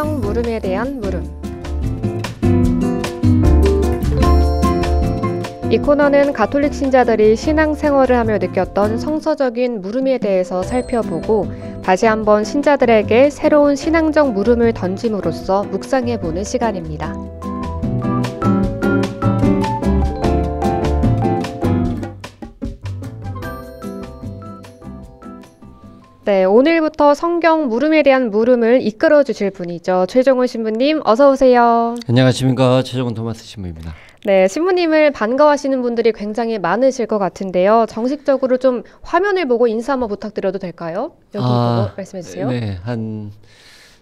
성경 물음에 대한 물음. 이 코너는 가톨릭 신자들이 신앙생활을 하며 느꼈던 성서적인 물음에 대해서 살펴보고 다시 한번 신자들에게 새로운 신앙적 물음을 던짐으로써 묵상해보는 시간입니다. 네, 오늘부터 성경 물음에 대한 물음을 이끌어 주실 분이죠. 최종훈 신부님, 어서 오세요. 안녕하십니까. 최종훈 토마스 신부입니다. 네, 신부님을 반가워하시는 분들이 굉장히 많으실 것 같은데요. 정식적으로 좀 화면을 보고 인사 한번 부탁드려도 될까요? 여기 보고 말씀해 주세요. 네,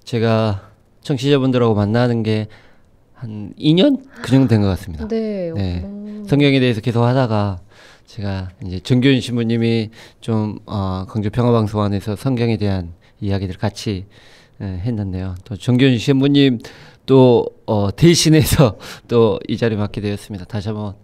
제가 청취자분들하고 만나는 게 한 2년? 그 정도 된 것 같습니다. 네. 네. 성경에 대해서 계속 하다가 제가 이제 정규현 신부님이 좀 광주평화방송 안에서 성경에 대한 이야기들 같이 했는데요. 또 정규현 신부님 또 대신해서 또 이 자리 맡게 되었습니다. 다시 한번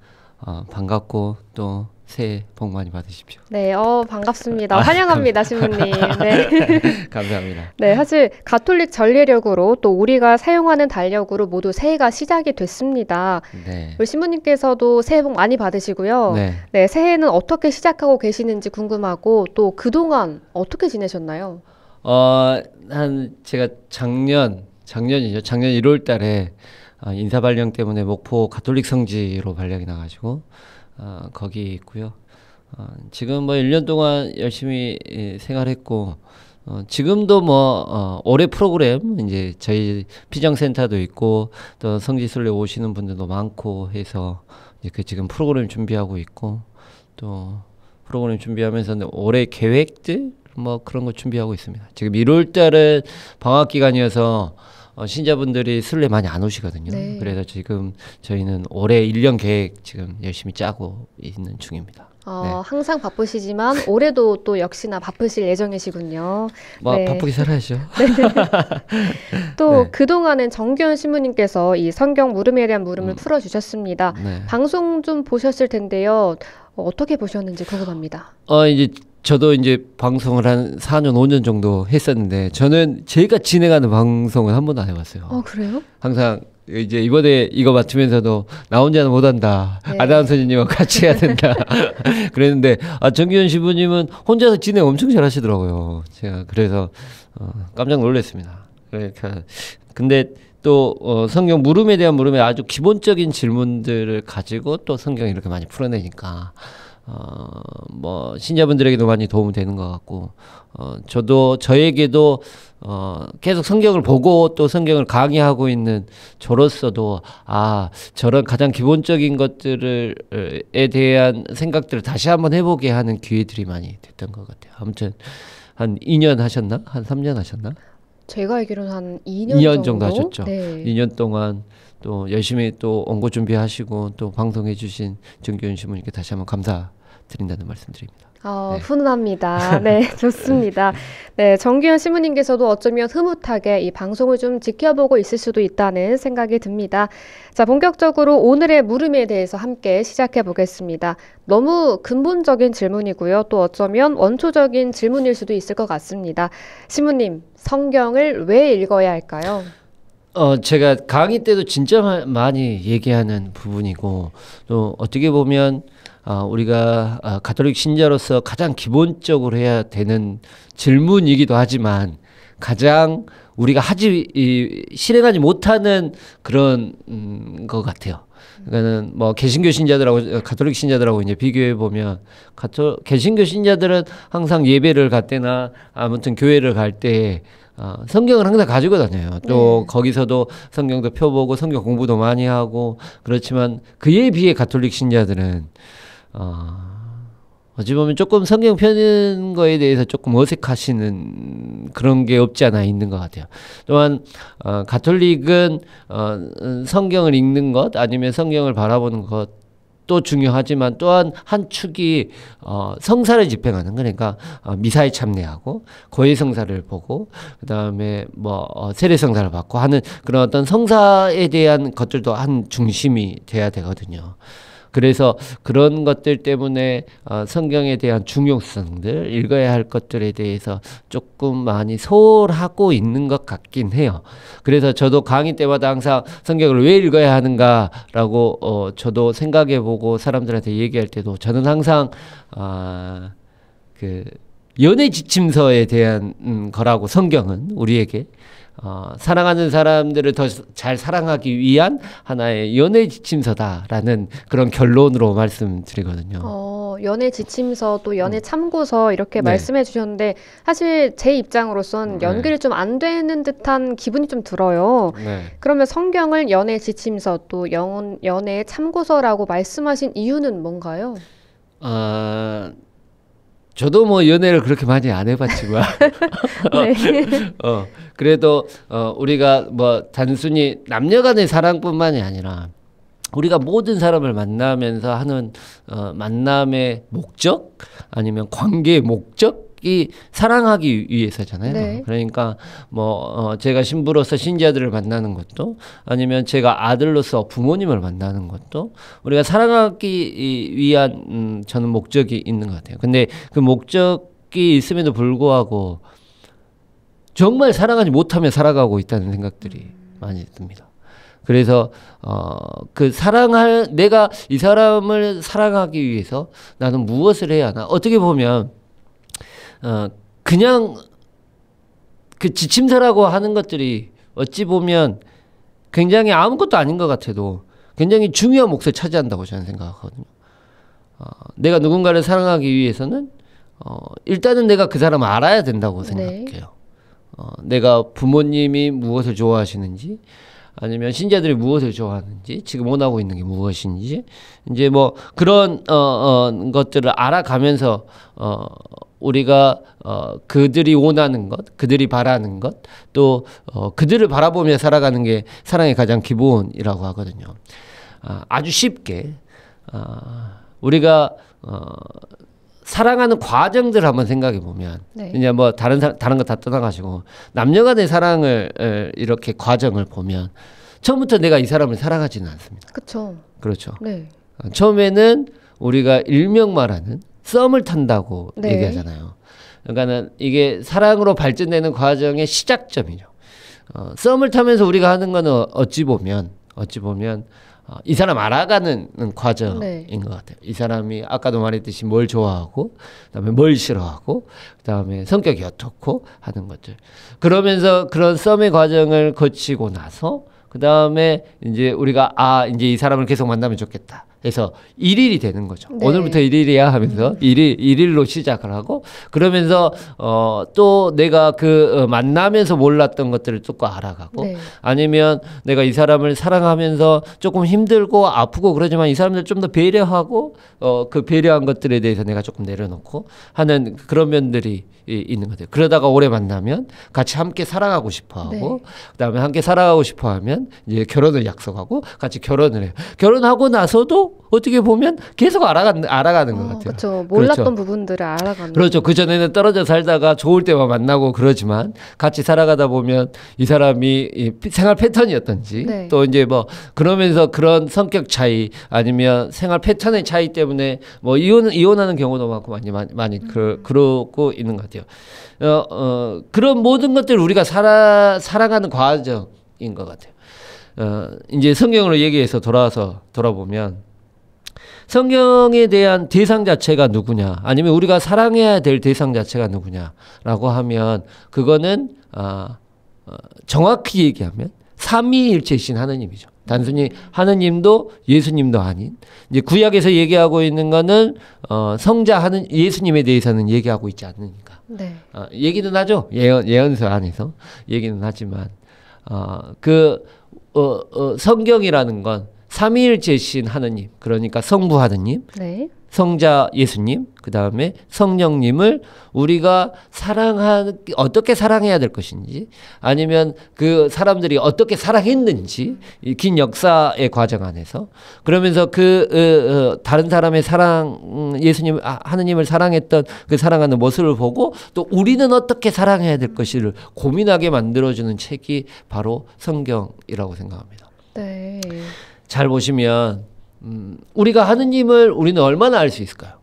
반갑고 또 새해 복 많이 받으십시오. 네, 반갑습니다. 환영합니다, 신부님. 네. 감사합니다. 네, 사실 가톨릭 전례력으로 또 우리가 사용하는 달력으로 모두 새해가 시작이 됐습니다. 네. 우리 신부님께서도 새해 복 많이 받으시고요. 네. 네, 새해는 어떻게 시작하고 계시는지 궁금하고 또 그동안 어떻게 지내셨나요? 제가 작년이죠. 작년 1월 달에 인사 발령 때문에 목포 가톨릭 성지로 발령이 나가지고 거기 있고요. 지금 뭐 1년 동안 열심히 생활했고 지금도 올해 프로그램 이제 저희 피정센터도 있고 또 성지순례 오시는 분들도 많고 해서 이제 지금 프로그램 준비하고 있고 또 프로그램 준비하면서 올해 계획들 뭐 그런 거 준비하고 있습니다. 지금 1월 달은 방학 기간이어서 신자분들이 순례 많이 안 오시거든요. 네. 그래서 지금 저희는 올해 1년 계획 지금 열심히 짜고 있는 중입니다. 네. 항상 바쁘시지만 올해도 또 역시나 바쁘실 예정이시군요. 네. 바쁘게 살아야죠. 또 네. 그동안은 정규현 신부님께서 이 성경 물음에 대한 물음을 풀어주셨습니다. 네. 방송 좀 보셨을 텐데요. 어떻게 보셨는지 궁금합니다. 이제 저도 이제 방송을 한 4년, 5년 정도 했었는데 저는 제가 진행하는 방송은 한 번도 안 해봤어요. 그래요? 항상 이제 이번에 이거 맡으면서도 나 혼자는 못한다. 네. 아나운서님과 같이 해야 된다. 그랬는데 정규현 신부님은 혼자서 진행 엄청 잘하시더라고요. 제가 그래서 깜짝 놀랐습니다. 그러니까 근데 또 성경 물음에 대한 물음에 아주 기본적인 질문들을 가지고 또 성경을 이렇게 많이 풀어내니까 뭐 신자분들에게도 많이 도움이 되는 것 같고 저에게도 계속 성경을 보고 또 성경을 강의하고 있는 저로서도 저런 가장 기본적인 것들에 대한 생각들을 다시 한번 해보게 하는 기회들이 많이 됐던 것 같아요. 아무튼 한 2년 하셨나? 한 3년 하셨나? 제가 알기로는 한 2년 정도 하셨죠. 네. 2년 동안 또 열심히 또 원고 준비하시고 또 방송해 주신 정규현 신부님께 다시 한번 감사드린다는 말씀드립니다. 네. 훈훈합니다. 네, 좋습니다. 네, 정규현 신부님께서도 어쩌면 흐뭇하게 이 방송을 좀 지켜보고 있을 수도 있다는 생각이 듭니다. 자, 본격적으로 오늘의 물음에 대해서 함께 시작해 보겠습니다. 너무 근본적인 질문이고요. 또 어쩌면 원초적인 질문일 수도 있을 것 같습니다. 신부님, 성경을 왜 읽어야 할까요? 제가 강의 때도 진짜 많이 얘기하는 부분이고 또 어떻게 보면 우리가 가톨릭 신자로서 가장 기본적으로 해야 되는 질문이기도 하지만 가장 우리가 실행하지 못하는 그런 것 같아요. 그러니까는 뭐 개신교 신자들하고 가톨릭 신자들하고 이제 비교해 보면 개신교 신자들은 항상 예배를 갈 때나 아무튼 교회를 갈 때 성경을 항상 가지고 다녀요. 또 거기서도 성경도 펴보고 성경 공부도 많이 하고 그렇지만 그에 비해 가톨릭 신자들은 어찌 보면 조금 성경 펴는 거에 대해서 조금 어색하시는 그런 게 없지 않아 있는 것 같아요. 또한 가톨릭은 성경을 읽는 것 아니면 성경을 바라보는 것도 중요하지만 또한 한 축이 성사를 집행하는 그러니까 미사에 참여하고 고해 성사를 보고 그다음에 세례 성사를 받고 하는 그런 어떤 성사에 대한 것들도 한 중심이 돼야 되거든요. 그래서 그런 것들 때문에 성경에 대한 중요성들, 읽어야 할 것들에 대해서 조금 많이 소홀하고 있는 것 같긴 해요. 그래서 저도 강의 때마다 항상 성경을 왜 읽어야 하는가라고 저도 생각해보고 사람들한테 얘기할 때도 저는 항상 그 연애 지침서에 대한 거라고, 성경은 우리에게 사랑하는 사람들을 더 잘 사랑하기 위한 하나의 연애 지침서다라는 그런 결론으로 말씀드리거든요. 연애 지침서 또 연애 참고서 이렇게 네. 말씀해 주셨는데 사실 제 입장으로선 네. 연결이 좀 안 되는 듯한 기분이 좀 들어요. 네. 그러면 성경을 연애 지침서 또 연애 참고서라고 말씀하신 이유는 뭔가요? 저도 뭐 연애를 그렇게 많이 안 해봤지만 네. 그래도 우리가 뭐 단순히 남녀간의 사랑뿐만이 아니라 우리가 모든 사람을 만나면서 하는 만남의 목적 아니면 관계의 목적이 사랑하기 위해서잖아요. 네. 그러니까 뭐 제가 신부로서 신자들을 만나는 것도 아니면 제가 아들로서 부모님을 만나는 것도 우리가 사랑하기 위한 저는 목적이 있는 것 같아요. 근데 그 목적이 있음에도 불구하고 정말 사랑하지 못하며 살아가고 있다는 생각들이 많이 듭니다. 그래서 그 내가 이 사람을 사랑하기 위해서 나는 무엇을 해야 하나? 어떻게 보면 그냥 그 지침서라고 하는 것들이 어찌 보면 굉장히 아무것도 아닌 것 같아도 굉장히 중요한 몫을 차지한다고 저는 생각하거든요. 내가 누군가를 사랑하기 위해서는 일단은 내가 그 사람을 알아야 된다고 생각해요. 네. 내가 부모님이 무엇을 좋아하시는지 아니면 신자들이 무엇을 좋아하는지 지금 원하고 있는 게 무엇인지 이제 뭐 그런 것들을 알아가면서 우리가 그들이 원하는 것, 그들이 바라는 것, 또 그들을 바라보며 살아가는 게 사랑의 가장 기본이라고 하거든요. 아주 쉽게 우리가 사랑하는 과정들 한번 생각해 보면 네. 이제 뭐 다른 거 다 떠나가지고 남녀간의 사랑을 이렇게 과정을 보면 처음부터 내가 이 사람을 사랑하지는 않습니다. 그쵸. 그렇죠. 네. 처음에는 우리가 일명 말하는 썸을 탄다고 네. 얘기하잖아요. 그러니까는 이게 사랑으로 발전되는 과정의 시작점이죠. 썸을 타면서 우리가 하는 거는 어찌 보면 이 사람 알아가는 과정인 네. 것 같아요. 이 사람이 아까도 말했듯이 뭘 좋아하고, 그다음에 뭘 싫어하고, 그다음에 성격이 어떻고 하는 것들. 그러면서 그런 썸의 과정을 거치고 나서, 그다음에 이제 우리가 이제 이 사람을 계속 만나면 좋겠다. 해서 1일이 되는 거죠. 네. 오늘부터 1일이야 하면서 1일로 시작을 하고, 그러면서 또 내가 만나면서 몰랐던 것들을 조금 알아가고, 네. 아니면 내가 이 사람을 사랑하면서 조금 힘들고 아프고 그러지만 이 사람들 좀 더 배려하고 그 배려한 것들에 대해서 내가 조금 내려놓고 하는 그런 면들이 있는 것 같아요. 그러다가 오래 만나면 같이 함께 살아가고 싶어 하고, 네. 그다음에 함께 살아가고 싶어 하면 이제 결혼을 약속하고 같이 결혼을 해요. 결혼하고 나서도 어떻게 보면 계속 알아가는 것 같아요. 그렇죠. 몰랐던 그렇죠. 부분들을 알아가는. 그렇죠. 그전에는 떨어져 살다가 좋을 때만 만나고 그러지만 같이 살아가다 보면 이 사람이 이 생활 패턴이었던지 네. 또 이제 뭐 그러면서 그런 성격 차이 아니면 생활 패턴의 차이 때문에 뭐 이혼하는 경우도 많고 많이 그러고 있는 것 같아요. 그런 모든 것들을 우리가 살아가는 과정인 것 같아요. 이제 성경으로 얘기해서 돌아보면 성경에 대한 대상 자체가 누구냐 아니면 우리가 사랑해야 될 대상 자체가 누구냐라고 하면 그거는 정확히 얘기하면 삼위일체이신 하느님이죠. 단순히 하느님도 예수님도 아닌 이제 구약에서 얘기하고 있는 거는 성자 예수님에 대해서는 얘기하고 있지 않으니까 네. 얘기는 하죠. 예언서 안에서 얘기는 하지만 성경이라는 건 삼위일체신 하느님, 그러니까 성부 하느님, 네. 성자 예수님, 그 다음에 성령님을 우리가 어떻게 사랑해야 될 것인지, 아니면 그 사람들이 어떻게 사랑했는지, 이 긴 역사의 과정 안에서, 그러면서 다른 사람의 예수님, 하느님을 사랑했던 그 사랑하는 모습을 보고, 또 우리는 어떻게 사랑해야 될 것을 고민하게 만들어주는 책이 바로 성경이라고 생각합니다. 네. 잘 보시면 우리가 하느님을 우리는 얼마나 알 수 있을까요?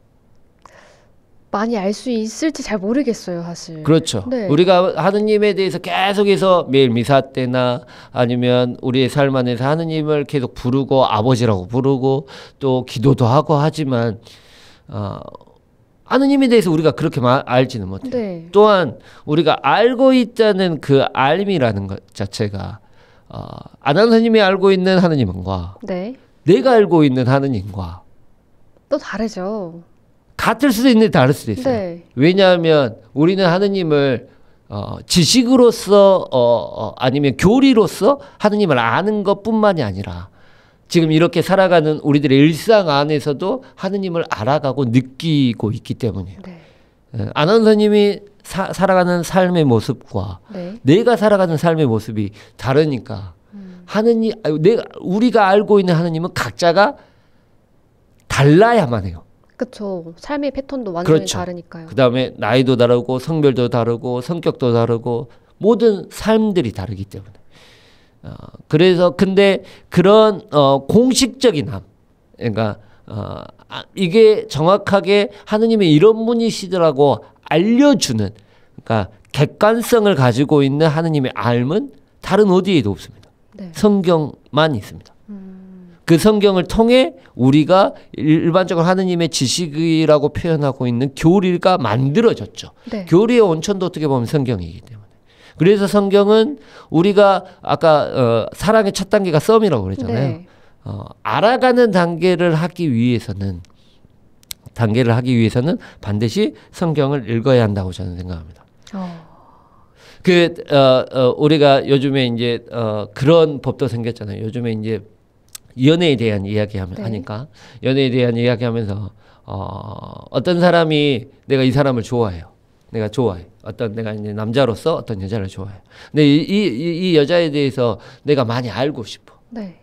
많이 알 수 있을지 잘 모르겠어요, 사실. 그렇죠. 네. 우리가 하느님에 대해서 계속해서 매일 미사 때나 아니면 우리의 삶 안에서 하느님을 계속 부르고 아버지라고 부르고 또 기도도 하고 하지만 하느님에 대해서 우리가 그렇게 알지는 못해요. 네. 또한 우리가 알고 있다는 그 알미라는 것 자체가 아나운서님이 알고 있는 하느님과 네. 내가 알고 있는 하느님과 또 다르죠. 같을 수도 있는데 다를 수도 있어요. 네. 왜냐하면 우리는 하느님을 지식으로서 아니면 교리로서 하느님을 아는 것뿐만이 아니라 지금 이렇게 살아가는 우리들의 일상 안에서도 하느님을 알아가고 느끼고 있기 때문이에요. 네. 아나운서님이 살아가는 삶의 모습과 네. 내가 살아가는 삶의 모습이 다르니까 하느님, 우리가 알고 있는 하느님은 각자가 달라야만 해요. 그쵸. 삶의 패턴도 완전히 그렇죠. 다르니까요. 그 다음에 나이도 다르고 성별도 다르고 성격도 다르고 모든 삶들이 다르기 때문에 그래서 근데 그런 공식적인 함 그러니까 이게 정확하게 하느님의 이런 분이시더라고 알려주는 그러니까 객관성을 가지고 있는 하느님의 알은 다른 어디에도 없습니다. 네. 성경만 있습니다. 그 성경을 통해 우리가 일반적으로 하느님의 지식이라고 표현하고 있는 교리가 만들어졌죠. 네. 교리의 원천도 어떻게 보면 성경이기 때문에. 그래서 성경은 우리가 아까 사랑의 첫 단계가 썸이라고 그랬잖아요. 네. 알아가는 단계를 하기 위해서는 반드시 성경을 읽어야 한다고 저는 생각합니다. 우리가 요즘에 이제 그런 법도 생겼잖아요. 요즘에 이제 연애에 대한 하니까 연애에 대한 이야기하면서 어떤 사람이 내가 이 사람을 좋아해요. 내가 좋아해. 내가 이제 남자로서 어떤 여자를 좋아해요. 근데 이 여자에 대해서 내가 많이 알고 싶어. 네.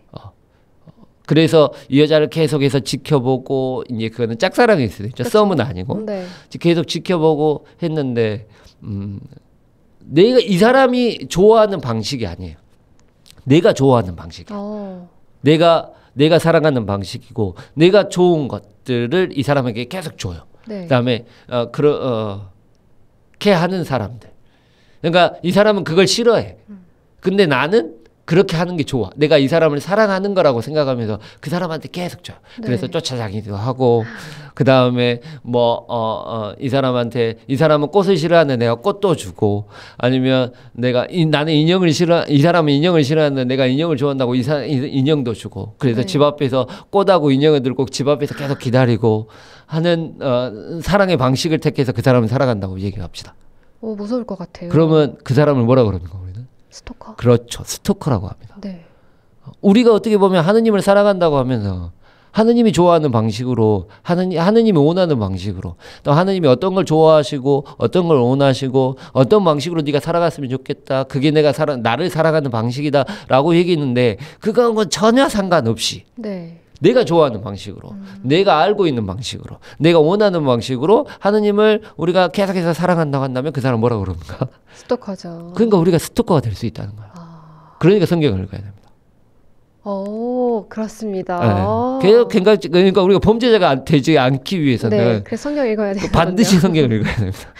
그래서 이 여자를 계속해서 지켜보고 이제 그거는 짝사랑일 수도 있죠. 썸은 아니고 네. 계속 계속 지켜보고 했는데 내가 이 사람이 좋아하는 방식이 아니에요. 내가 좋아하는 방식이에요. 내가 사랑하는 방식이고 내가 좋은 것들을 이 사람에게 계속 줘요. 네. 그다음에 그렇게 하는 사람들. 그러니까 이 사람은 그걸 싫어해. 근데 나는 그렇게 하는 게 좋아. 내가 이 사람을 사랑하는 거라고 생각하면서 그 사람한테 계속 줘요. 네. 그래서 쫓아다니기도 하고 그다음에 이 사람은 꽃을 싫어하는데 내가 꽃도 주고 아니면 나는 인형을 이 사람은 인형을 싫어하는데 내가 인형을 좋아한다고 인형도 주고 그래서 네. 집 앞에서 꽃하고 인형을 들고 집 앞에서 계속 기다리고 하는 사랑의 방식을 택해서 그 사람을 살아간다고 얘기합시다. 무서울 것 같아요. 그러면 그 사람을 뭐라 그럽니까 우리는? 스토커. 그렇죠. 스토커라고 합니다. 네. 우리가 어떻게 보면 하느님을 살아간다고 하면서 하느님이 좋아하는 방식으로 하느님이 원하는 방식으로 또 하느님이 어떤 걸 좋아하시고 어떤 걸 원하시고 어떤 방식으로 네가 살아갔으면 좋겠다. 그게 나를 살아가는 방식이다라고 얘기했는데 그건 전혀 상관없이 네. 내가 좋아하는 방식으로 내가 알고 있는 방식으로 내가 원하는 방식으로 하느님을 우리가 계속해서 사랑한다고 한다면 그 사람 뭐라고 그럽니까? 스토커죠. 그러니까 우리가 스토커가 될 수 있다는 거야. 그러니까 성경을 읽어야 됩니다. 그렇습니다. 그러니까 우리가 범죄자가 되지 않기 위해서는 네, 그래서 성경 읽어야 돼요. 반드시 성경을 읽어야 됩니다.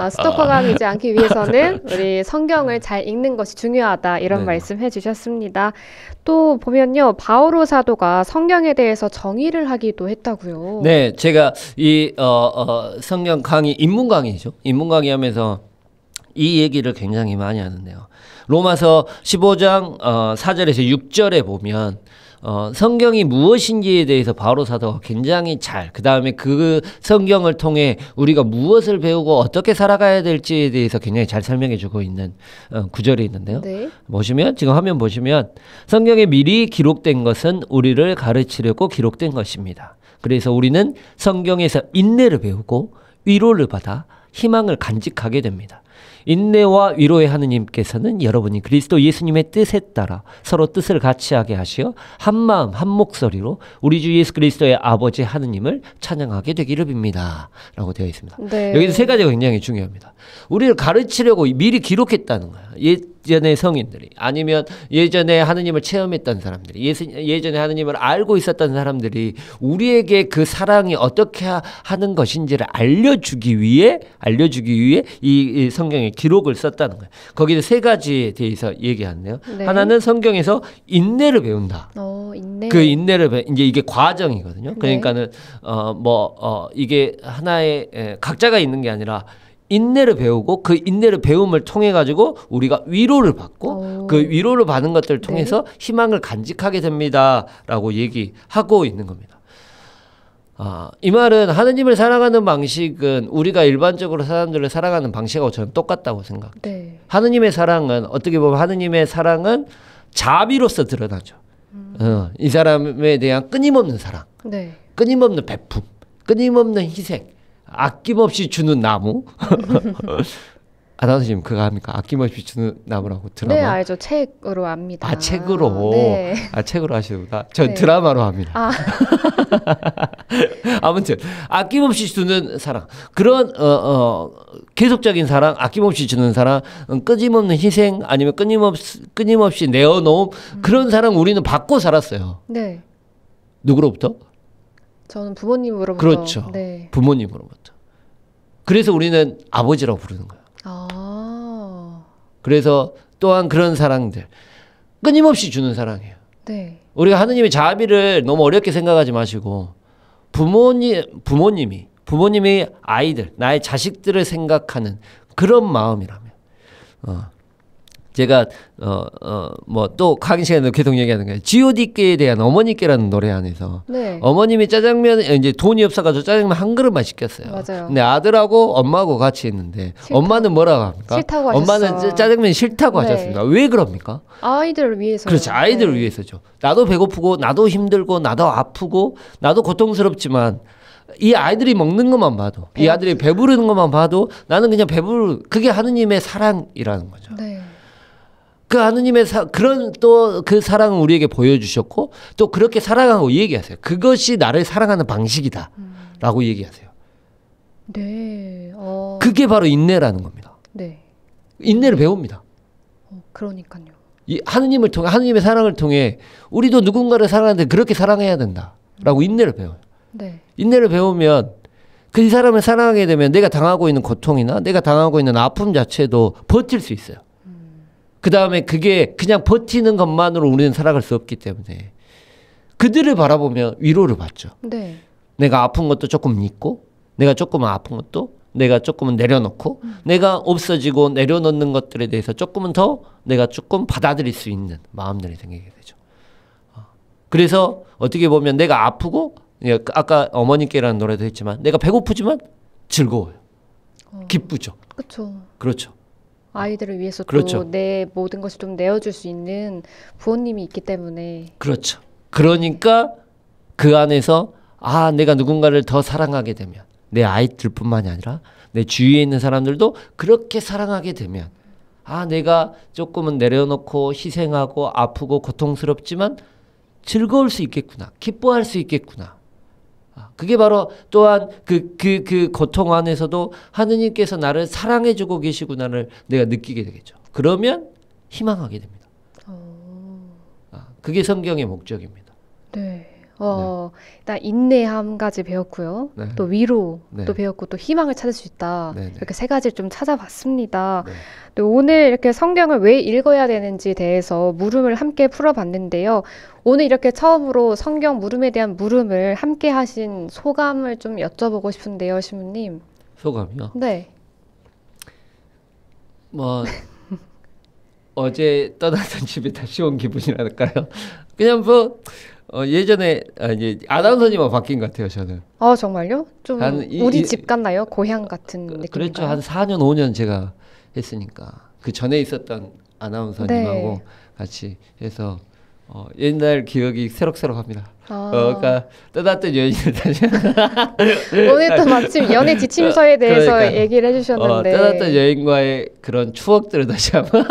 스토커가 되지 않기 위해서는 우리 성경을 잘 읽는 것이 중요하다 이런 네. 말씀 해주셨습니다. 또 보면요, 바오로 사도가 성경에 대해서 정의를 하기도 했다고요. 네, 제가 이 성경 강의 인문 강의죠. 인문 강의하면서 이 얘기를 굉장히 많이 하는데요. 로마서 15장 4절에서 6절에 보면 성경이 무엇인지에 대해서 바오로 사도가 굉장히 그 다음에 그 성경을 통해 우리가 무엇을 배우고 어떻게 살아가야 될지에 대해서 굉장히 잘 설명해 주고 있는 구절이 있는데요. 네. 지금 화면 보시면 성경에 미리 기록된 것은 우리를 가르치려고 기록된 것입니다. 그래서 우리는 성경에서 인내를 배우고 위로를 받아 희망을 간직하게 됩니다. 인내와 위로의 하느님께서는 여러분이 그리스도 예수님의 뜻에 따라 서로 뜻을 같이 하게 하시어 한 마음 한 목소리로 우리 주 예수 그리스도의 아버지 하느님을 찬양하게 되기를 빕니다. 라고 되어 있습니다. 네. 여기서 세 가지가 굉장히 중요합니다. 우리를 가르치려고 미리 기록했다는 거예요. 예전의 성인들이 아니면 예전에 하느님을 체험했던 사람들이 예전에 하느님을 알고 있었던 사람들이 우리에게 그 사랑이 어떻게 하는 것인지를 알려주기 위해 이 성경에 기록을 썼다는 거예요. 거기에 세 가지에 대해서 얘기하네요. 네. 하나는 성경에서 인내를 배운다. 인내. 그 인내를 이제 이게 과정이거든요. 네. 그러니까는 이게 하나의 각자가 있는 게 아니라 인내를 배우고 그 인내를 배움을 통해 가지고 우리가 위로를 받고 그 위로를 받는 것들을 통해서 희망을 간직하게 됩니다라고 얘기하고 있는 겁니다. 이 말은 하느님을 사랑하는 방식은 우리가 일반적으로 사람들을 사랑하는 방식하고 저는 똑같다고 생각해요. 네. 하느님의 사랑은 어떻게 보면 하느님의 사랑은 자비로서 드러나죠. 이 사람에 대한 끊임없는 사랑, 네. 끊임없는 베품, 끊임없는 희생, 아낌없이 주는 나무. 아나운서님 그거 합니까? 아낌없이 주는 나무라고 드라마? 네, 알죠. 책으로 압니다. 책으로. 네. 책으로 하시는구나. 전 네. 드라마로 합니다. 아무튼 아낌없이 주는 사랑. 그런 계속적인 사랑, 아낌없이 주는 사랑, 끊임없는 희생 아니면 끊임없이 내어놓음 그런 사랑 우리는 받고 살았어요. 네. 누구로부터? 저는 부모님으로부터. 그렇죠. 네. 부모님으로부터. 그래서 우리는 아버지라고 부르는 거예요. 그래서 또한 그런 사랑들 끊임없이 주는 사랑이에요. 네. 우리가 하느님의 자비를 너무 어렵게 생각하지 마시고 부모님이 아이들 나의 자식들을 생각하는 그런 마음이라면 제가 또 강의 시간에 계속 얘기하는 거예요. G.O.D께에 대한 어머니께라는 노래 안에서 네. 어머님이 짜장면 이제 돈이 없어가지고 짜장면 한 그릇만 시켰어요. 맞아요. 근데 아들하고 엄마하고 같이 있는데 엄마는 뭐라고 합니까? 싫다고 엄마는 하셨어. 짜장면이 싫다고 네. 하셨습니다. 왜 그럽니까? 아이들을 위해서. 그렇죠. 아이들을 위해서죠. 나도 배고프고 나도 힘들고 나도 아프고 나도 고통스럽지만 이 아이들이 먹는 것만 봐도 이 아들이 배부르는 것만 봐도 나는 그냥 그게 하느님의 사랑이라는 거죠. 네. 그 하느님의 그런 또 그 사랑을 우리에게 보여주셨고 또 그렇게 사랑하고 얘기하세요. 그것이 나를 사랑하는 방식이다 라고 얘기하세요. 네. 그게 바로 인내라는 겁니다. 네. 인내를 배웁니다. 그러니까요. 이 하느님을 통해 하느님의 사랑을 통해 우리도 누군가를 사랑하는데 그렇게 사랑해야 된다라고 인내를 배워요. 네. 인내를 배우면 그 사람을 사랑하게 되면 내가 당하고 있는 고통이나 내가 당하고 있는 아픔 자체도 버틸 수 있어요. 그 다음에 그게 그냥 버티는 것만으로 우리는 살아갈 수 없기 때문에 그들을 바라보며 위로를 받죠. 네. 내가 아픈 것도 조금 있고 내가 조금은 아픈 것도 내가 조금은 내려놓고 내가 없어지고 내려놓는 것들에 대해서 조금은 더 내가 조금 받아들일 수 있는 마음들이 생기게 되죠. 그래서 어떻게 보면 내가 아프고 아까 어머니께라는 노래도 했지만 내가 배고프지만 즐거워요. 기쁘죠. 그렇죠. 그렇죠. 아이들을 위해서 그렇죠. 또 내 모든 것을 좀 내어줄 수 있는 부모님이 있기 때문에. 그렇죠. 그러니까 그 안에서 내가 누군가를 더 사랑하게 되면 내 아이들뿐만이 아니라 내 주위에 있는 사람들도 그렇게 사랑하게 되면 내가 조금은 내려놓고 희생하고 아프고 고통스럽지만 즐거울 수 있겠구나. 기뻐할 수 있겠구나. 그게 바로 또한 그 고통 안에서도 하느님께서 나를 사랑해주고 계시구나를 내가 느끼게 되겠죠. 그러면 희망하게 됩니다. 그게 성경의 목적입니다. 네. 일단 인내 한 가지 배웠고요. 네. 또 위로 네. 또 배웠고 또 희망을 찾을 수 있다. 네, 네. 이렇게 세 가지를 좀 찾아봤습니다. 네. 또 오늘 이렇게 성경을 왜 읽어야 되는지에 대해서 물음을 함께 풀어봤는데요. 오늘 이렇게 처음으로 성경 물음에 대한 물음을 함께 하신 소감을 좀 여쭤보고 싶은데요, 신부님. 소감이요? 네. 어제 떠나던 집에 다시 온 기분이랄까요? 그냥 예전에 이제 아나운서님만 바뀐 것 같아요, 저는. 정말요? 좀 우리 집 같나요? 고향 같은 느낌인가요? 그렇죠. 한 4년, 5년 제가 했으니까 그 전에 있었던 아나운서님하고 네. 같이 해서 옛날 기억이 새록새록합니다. 아. 그러니까 떠났던 여인을 다시 오늘 또 마침 연애 지침서에 대해서 그러니까, 얘기를 해주셨는데 떠났던 여인과의 그런 추억들을 다시 한번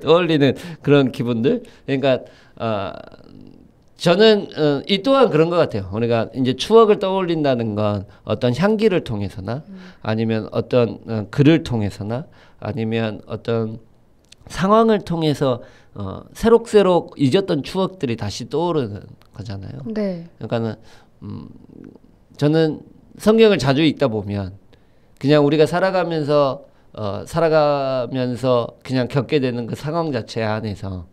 떠올리는 그런 기분들. 그러니까 저는 이 또한 그런 것 같아요. 우리가 이제 추억을 떠올린다는 건 어떤 향기를 통해서나 아니면 어떤 글을 통해서나 아니면 어떤 상황을 통해서 새록새록 잊었던 추억들이 다시 떠오르는 거잖아요. 네. 그러니까는 저는 성경을 자주 읽다 보면 그냥 우리가 살아가면서 그냥 겪게 되는 그 상황 자체 안에서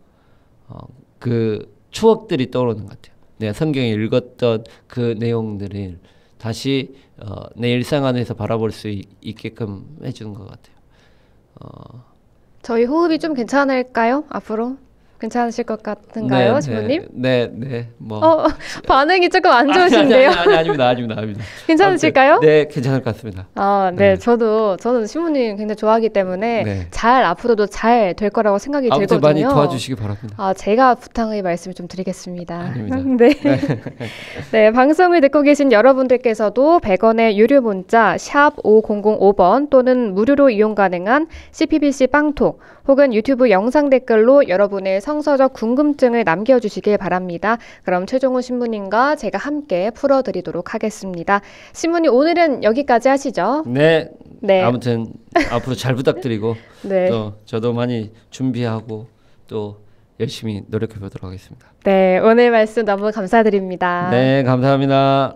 그 추억들이 떠오르는 것 같아요. 내가 성경에 읽었던 그 내용들을 다시 내 일상 안에서 바라볼 수 있게끔 해주는 것 같아요. 저희 호흡이 좀 괜찮을까요? 앞으로? 괜찮으실 것 같은가요, 신부님? 네. 뭐 반응이 조금 안 좋으신데요? 아니, 아닙니다. 괜찮으실까요? 아무튼, 네, 괜찮을 것 같습니다. 네, 네. 저는 신부님 굉장히 좋아하기 때문에 네. 잘 앞으로도 잘 될 거라고 생각이 아무튼 들거든요. 많이 도와주시기 바랍니다. 제가 부탁의 말씀을 좀 드리겠습니다. 아닙니다. 네. 네, 방송을 듣고 계신 여러분들께서도 100원의 유료 문자 샵 5005번 또는 무료로 이용 가능한 CPBC 빵톡 혹은 유튜브 영상 댓글로 여러분의 성서적 궁금증을 남겨주시길 바랍니다. 그럼 최종호 신부님과 제가 함께 풀어드리도록 하겠습니다. 신부님 오늘은 여기까지 하시죠? 네. 네. 아무튼 앞으로 잘 부탁드리고 네. 또 저도 많이 준비하고 또 열심히 노력해 보도록 하겠습니다. 네, 오늘 말씀 너무 감사드립니다. 네, 감사합니다.